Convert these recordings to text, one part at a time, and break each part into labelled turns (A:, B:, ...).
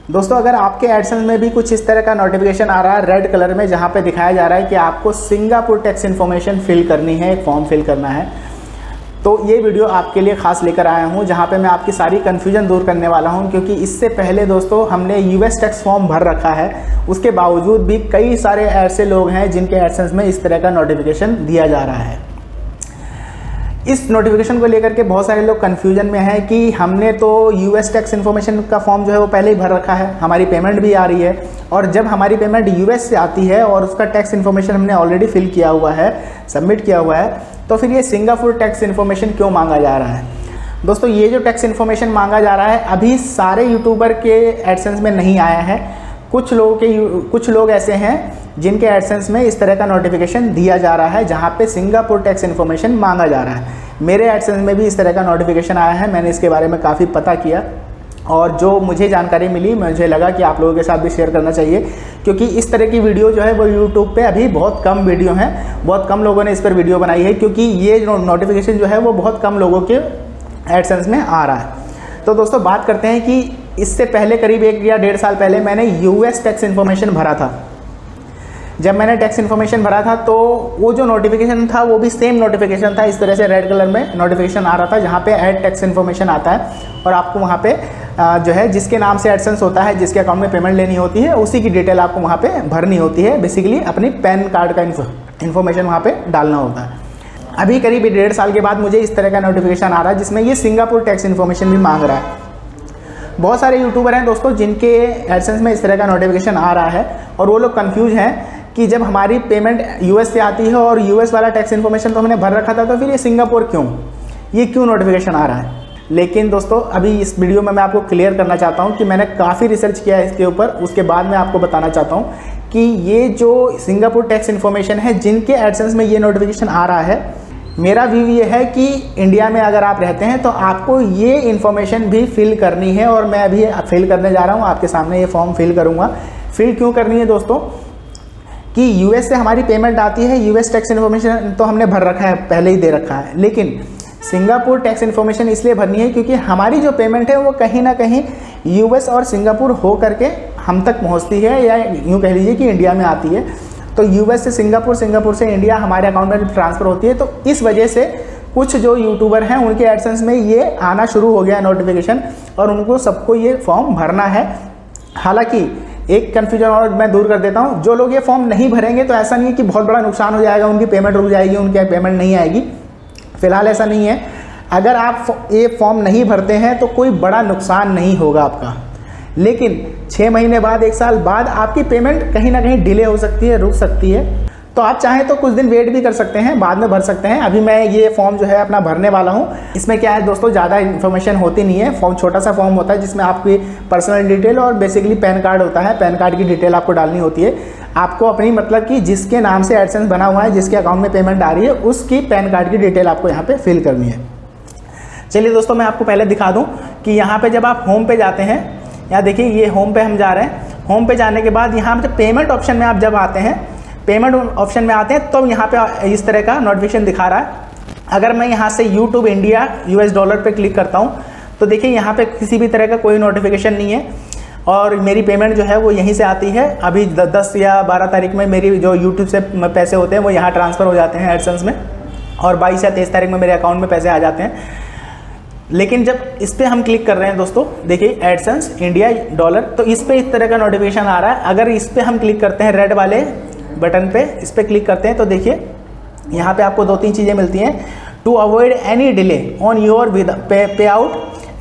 A: दोस्तों अगर आपके एडसेंस में भी कुछ इस तरह का नोटिफिकेशन आ रहा है रेड कलर में, जहाँ पे दिखाया जा रहा है कि आपको सिंगापुर टैक्स इन्फॉर्मेशन फिल करनी है, एक फॉर्म फिल करना है, तो ये वीडियो आपके लिए खास लेकर आया हूँ, जहाँ पे मैं आपकी सारी कन्फ्यूजन दूर करने वाला हूँ। क्योंकि इससे पहले दोस्तों हमने यूएस टैक्स फॉर्म भर रखा है, उसके बावजूद भी कई सारे ऐसे लोग हैं जिनके एडसेंस में इस तरह का नोटिफिकेशन दिया जा रहा है। इस नोटिफिकेशन को लेकर के बहुत सारे लोग कन्फ्यूजन में हैं कि हमने तो यूएस टैक्स इन्फॉर्मेशन का फॉर्म जो है वो पहले ही भर रखा है, हमारी पेमेंट भी आ रही है, और जब हमारी पेमेंट यूएस से आती है और उसका टैक्स इन्फॉर्मेशन हमने ऑलरेडी फिल किया हुआ है, सबमिट किया हुआ है, तो फिर ये सिंगापुर टैक्स इन्फॉर्मेशन क्यों मांगा जा रहा है। दोस्तों ये जो टैक्स इन्फॉर्मेशन मांगा जा रहा है अभी सारे यूट्यूबर के एडसेंस में नहीं आया है। कुछ लोग ऐसे हैं जिनके एडसेंस में इस तरह का नोटिफिकेशन दिया जा रहा है, जहाँ पे सिंगापुर टैक्स इन्फॉर्मेशन मांगा जा रहा है। मेरे एडसेंस में भी इस तरह का नोटिफिकेशन आया है, मैंने इसके बारे में काफ़ी पता किया और जो मुझे जानकारी मिली मुझे लगा कि आप लोगों के साथ भी शेयर करना चाहिए, क्योंकि इस तरह की वीडियो जो है वो यूट्यूब पे अभी बहुत कम वीडियो हैं, बहुत कम लोगों ने इस पर वीडियो बनाई है, क्योंकि ये नोटिफिकेशन जो है वो बहुत कम लोगों के एडसेंस में आ रहा है। तो दोस्तों बात करते हैं कि इससे पहले करीब 1 या 1.5 साल पहले मैंने यूएस टैक्स इन्फॉर्मेशन भरा था। जब मैंने टैक्स इन्फॉर्मेशन भरा था तो वो जो नोटिफिकेशन था वो भी सेम नोटिफिकेशन था, इस तरह से रेड कलर में नोटिफिकेशन आ रहा था, जहाँ पे ऐड टैक्स इन्फॉर्मेशन आता है और आपको वहाँ पे जो है जिसके नाम से एडसेंस होता है, जिसके अकाउंट में पेमेंट लेनी होती है, उसी की डिटेल आपको वहाँ पे भरनी होती है। बेसिकली अपनी पैन कार्ड का इन्फॉर्मेशन वहाँ पे डालना होता है। अभी करीब 1.5 साल के बाद मुझे इस तरह का नोटिफिकेशन आ रहा है जिसमें ये सिंगापुर टैक्स इन्फॉर्मेशन भी मांग रहा है। बहुत सारे यूट्यूबर हैं दोस्तों जिनके एडसेंस में इस तरह का नोटिफिकेशन आ रहा है और वो लोग कंफ्यूज हैं कि जब हमारी पेमेंट यूएस से आती है और यूएस वाला टैक्स इन्फॉर्मेशन तो हमने भर रखा था, तो फिर ये सिंगापुर क्यों नोटिफिकेशन आ रहा है। लेकिन दोस्तों अभी इस वीडियो में मैं आपको क्लियर करना चाहता हूँ कि मैंने काफ़ी रिसर्च किया है इसके ऊपर, उसके बाद मैं आपको बताना चाहता हूँ कि ये जो सिंगापुर टैक्स इन्फॉर्मेशन है जिनके एडसेंस में ये नोटिफिकेशन आ रहा है, मेरा व्यू ये है कि इंडिया में अगर आप रहते हैं तो आपको ये इन्फॉर्मेशन भी फिल करनी है, और मैं अभी फिल करने जा रहा हूँ, आपके सामने ये फॉर्म फिल करूँगा। फिल क्यों करनी है दोस्तों कि यूएस से हमारी पेमेंट आती है, यूएस टैक्स इन्फॉर्मेशन तो हमने भर रखा है, पहले ही दे रखा है, लेकिन सिंगापुर टैक्स इन्फॉर्मेशन इसलिए भरनी है क्योंकि हमारी जो पेमेंट है वो कहीं ना कहीं यूएस और सिंगापुर हो करके हम तक पहुँचती है, या यूँ कह लीजिए कि इंडिया में आती है। तो यूएस से सिंगापुर, सिंगापुर से इंडिया हमारे अकाउंट में ट्रांसफ़र होती है। तो इस वजह से कुछ जो यूट्यूबर हैं उनके एडसेंस में ये आना शुरू हो गया नोटिफिकेशन, और उनको सबको ये फॉर्म भरना है। हालांकि एक कन्फ्यूजन और मैं दूर कर देता हूँ, जो लोग ये फॉर्म नहीं भरेंगे तो ऐसा नहीं है कि बहुत बड़ा नुकसान हो जाएगा, उनकी पेमेंट रुक जाएगी, उनकी पेमेंट नहीं आएगी। फिलहाल ऐसा नहीं है। अगर आप ये फॉर्म नहीं भरते हैं तो कोई बड़ा नुकसान नहीं होगा आपका, लेकिन 6 महीने बाद, 1 साल बाद आपकी पेमेंट कहीं ना कहीं डिले हो सकती है, रुक सकती है। तो आप चाहें तो कुछ दिन वेट भी कर सकते हैं, बाद में भर सकते हैं। अभी मैं ये फॉर्म जो है अपना भरने वाला हूँ। इसमें क्या है दोस्तों, ज़्यादा इन्फॉर्मेशन होती नहीं है। फॉर्म छोटा सा फॉर्म होता है जिसमें आपकी पर्सनल डिटेल और बेसिकली पैन कार्ड होता है, पैन कार्ड की डिटेल आपको डालनी होती है। आपको अपनी मतलब कि जिसके नाम से एडसेंस बना हुआ है, जिसके अकाउंट में पेमेंट आ रही है, उसकी पैन कार्ड की डिटेल आपको यहाँ पर फिल करनी है। चलिए दोस्तों मैं आपको पहले दिखा दूँ कि यहाँ पर जब आप होम पे जाते हैं, यहाँ देखिए ये होम पे हम जा रहे हैं। होम पे जाने के बाद यहाँ पे पेमेंट ऑप्शन में आप जब आते हैं, पेमेंट ऑप्शन में आते हैं तो यहाँ पे इस तरह का नोटिफिकेशन दिखा रहा है। अगर मैं यहाँ से यूट्यूब इंडिया यूएस डॉलर पे क्लिक करता हूँ तो देखिए यहाँ पे किसी भी तरह का कोई नोटिफिकेशन नहीं है, और मेरी पेमेंट जो है वो यहीं से आती है। अभी 10 या 12 तारीख में मेरी जो यूट्यूब से पैसे होते हैं वो यहाँ ट्रांसफ़र हो जाते हैं एडसेंस में, और 22 या 23 तारीख में मेरे अकाउंट में पैसे आ जाते हैं। लेकिन जब इस पर हम क्लिक कर रहे हैं दोस्तों, देखिए एडसेंस इंडिया डॉलर, तो इस पर इस तरह का नोटिफिकेशन आ रहा है। अगर इस पर हम क्लिक करते हैं, रेड वाले बटन पे इस पर क्लिक करते हैं, तो देखिए यहाँ पे आपको 2-3 चीज़ें मिलती हैं। To avoid any delay on your payout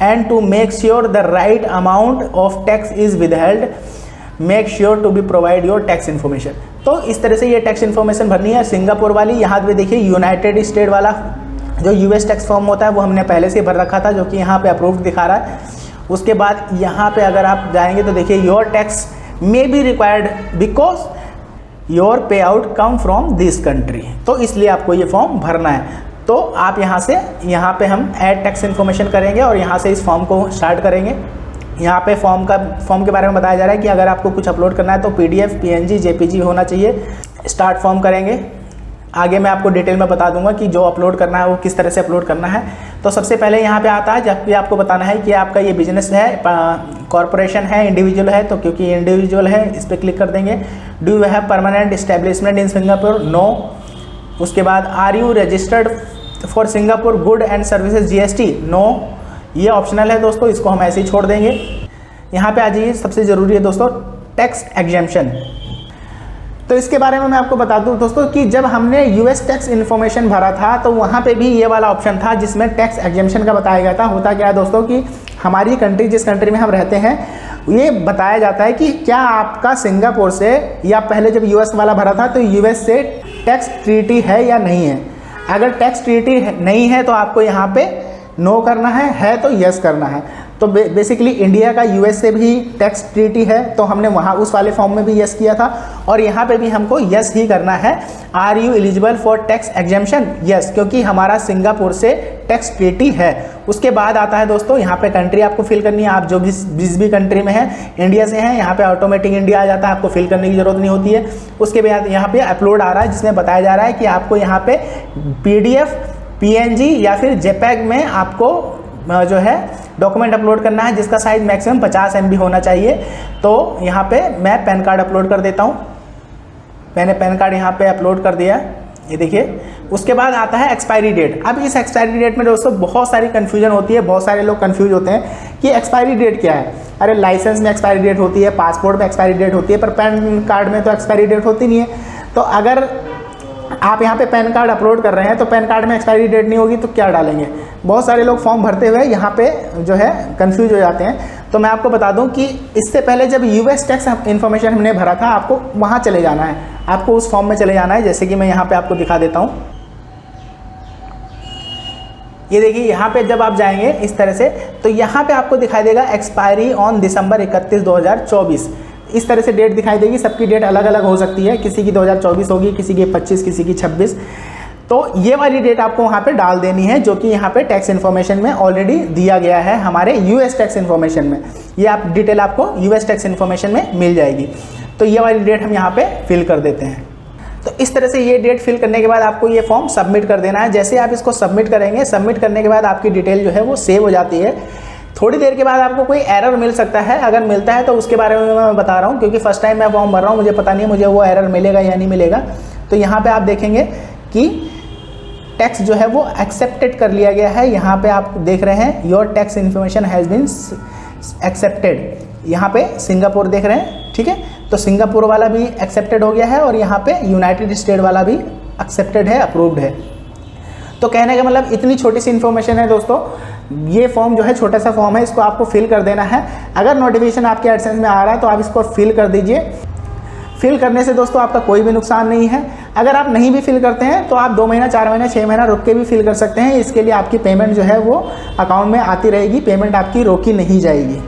A: and to make sure the right amount of tax is withheld, make sure to be provide your tax information. तो इस तरह से ये टैक्स इन्फॉर्मेशन भरनी है। सिंगापुर वाली, यहाँ पे देखिए यूनाइटेड स्टेट वाला जो यूएस टैक्स फॉर्म होता है वो हमने पहले से भर रखा था, जो कि यहाँ पे अप्रूव्ड दिखा रहा है। उसके बाद यहाँ पे अगर आप जाएंगे तो देखिए your tax may be required because your पे out come from this country, तो इसलिए आपको ये फॉर्म भरना है। तो आप यहाँ पे हम ऐड टैक्स इन्फॉर्मेशन करेंगे और यहाँ से इस फॉर्म को स्टार्ट करेंगे। यहाँ पे फॉर्म के बारे में बताया जा रहा है कि अगर आपको कुछ अपलोड करना है तो PDF, PNG, JPG होना चाहिए। स्टार्ट फॉर्म करेंगे। आगे मैं आपको डिटेल में बता दूंगा कि जो अपलोड करना है वो किस तरह से अपलोड करना है। तो सबसे पहले यहाँ पे आता है जब भी आपको बताना है कि आपका ये बिजनेस है, कॉरपोरेशन है, इंडिविजुअल है, तो क्योंकि इंडिविजुअल है इस पर क्लिक कर देंगे। Do you have permanent establishment in Singapore? No. उसके बाद are you registered for Singapore good and services GST? No. ये ऑप्शनल है दोस्तों, इसको हम ऐसे ही छोड़ देंगे। यहाँ पे आ जाइए, सबसे ज़रूरी है दोस्तों टैक्स एग्जेम्पशन। तो इसके बारे में मैं आपको बता दूं दोस्तों कि जब हमने US टैक्स इन्फॉर्मेशन भरा था तो वहाँ पे भी ये वाला ऑप्शन था जिसमें टैक्स एग्जेम्पशन का बताया गया था। होता क्या है दोस्तों कि हमारी कंट्री, जिस कंट्री में हम रहते हैं, ये बताया जाता है कि क्या आपका सिंगापुर से, या पहले जब US वाला भरा था तो US से टैक्स ट्रीटी है या नहीं है। अगर टैक्स ट्रीटी नहीं है तो आपको यहाँ पे नो करना है तो यस करना है। तो बेसिकली इंडिया का US से भी टैक्स ट्रीटी है, तो हमने वहाँ उस वाले फॉर्म में भी यस किया था और यहाँ पे भी हमको यस ही करना है। Are you eligible for tax exemption? Yes, क्योंकि हमारा सिंगापुर से टैक्स ट्रीटी है। उसके बाद आता है दोस्तों यहाँ पे कंट्री आपको फिल करनी है। आप जो जिस भी कंट्री में है, इंडिया से हैं, यहाँ पे ऑटोमेटिक इंडिया आ जाता है, आपको फिल करने की जरूरत नहीं होती है। उसके बाद यहाँ पे अपलोड आ रहा है जिसमें बताया जा रहा है कि आपको यहाँ पे PDF, PNG या फिर JPEG में आपको जो है डॉक्यूमेंट अपलोड करना है, जिसका साइज मैक्सिमम 50 MB होना चाहिए। तो यहाँ पे मैं पैन कार्ड अपलोड कर देता हूँ। मैंने पैन कार्ड यहाँ पे अपलोड कर दिया, ये देखिए। उसके बाद आता है एक्सपायरी डेट। अब इस एक्सपायरी डेट में दोस्तों बहुत सारी कन्फ्यूजन होती है, बहुत सारे लोग कन्फ्यूज होते हैं कि एक्सपायरी डेट क्या है। अरे लाइसेंस में एक्सपायरी डेट होती है, पासपोर्ट में एक्सपायरी डेट होती है, पर पैन कार्ड में तो एक्सपायरी डेट होती नहीं है। तो अगर आप यहाँ पे पैन कार्ड अपलोड कर रहे हैं तो पैन कार्ड में एक्सपायरी डेट नहीं होगी तो क्या डालेंगे। बहुत सारे लोग फॉर्म भरते हुए यहाँ पे जो है कंफ्यूज हो जाते हैं। तो मैं आपको बता दूं कि इससे पहले जब US टैक्स इन्फॉर्मेशन हमने भरा था, आपको वहाँ चले जाना है, आपको उस फॉर्म में चले जाना है। जैसे कि मैं यहाँ पे आपको दिखा देता हूँ, ये देखिए यहाँ पे जब आप जाएंगे इस तरह से, तो यहाँ पे आपको दिखाई देगा एक्सपायरी ऑन दिसंबर 31, 2024। इस तरह से डेट दिखाई देगी। सबकी डेट अलग अलग हो सकती है, किसी की 2024 होगी, किसी की 25, किसी की 26। तो ये वाली डेट आपको वहाँ पे डाल देनी है, जो कि यहाँ पे टैक्स इन्फॉर्मेशन में ऑलरेडी दिया गया है हमारे US टैक्स इन्फॉर्मेशन में। ये आप डिटेल आपको US टैक्स इन्फॉर्मेशन में मिल जाएगी। तो ये वाली डेट हम यहाँ पे फिल कर देते हैं। तो इस तरह से ये डेट फिल करने के बाद आपको ये फॉर्म सबमिट कर देना है। जैसे आप इसको सबमिट करेंगे, सबमिट करने के बाद आपकी डिटेल जो है वो सेव हो जाती है। थोड़ी देर के बाद आपको कोई एरर मिल सकता है, अगर मिलता है तो उसके बारे में मैं बता रहा हूँ, क्योंकि फर्स्ट टाइम मैं फॉर्म भर रहा हूँ, मुझे पता नहीं है मुझे वो एरर मिलेगा या नहीं मिलेगा। तो यहाँ पे आप देखेंगे कि टैक्स जो है वो एक्सेप्टेड कर लिया गया है। यहाँ पे आप देख रहे हैं your tax information has been accepted. यहाँ पे सिंगापुर देख रहे हैं, ठीक है। तो सिंगापुर वाला भी एक्सेप्टेड हो गया है और यहाँ पे यूनाइटेड स्टेट वाला भी एक्सेप्टेड है, अप्रूव्ड है। तो कहने का मतलब इतनी छोटी सी इन्फॉर्मेशन है दोस्तों। ये फॉर्म जो है छोटा सा फॉर्म है, इसको आपको फिल कर देना है। अगर नोटिफिकेशन आपके एडसेंस में आ रहा है तो आप इसको फिल कर दीजिए। फिल करने से दोस्तों आपका कोई भी नुकसान नहीं है। अगर आप नहीं भी फिल करते हैं तो आप 2 महीना, 4 महीना, 6 महीना रुक के भी फिल कर सकते हैं। इसके लिए आपकी पेमेंट जो है वो अकाउंट में आती रहेगी, पेमेंट आपकी रोकी नहीं जाएगी।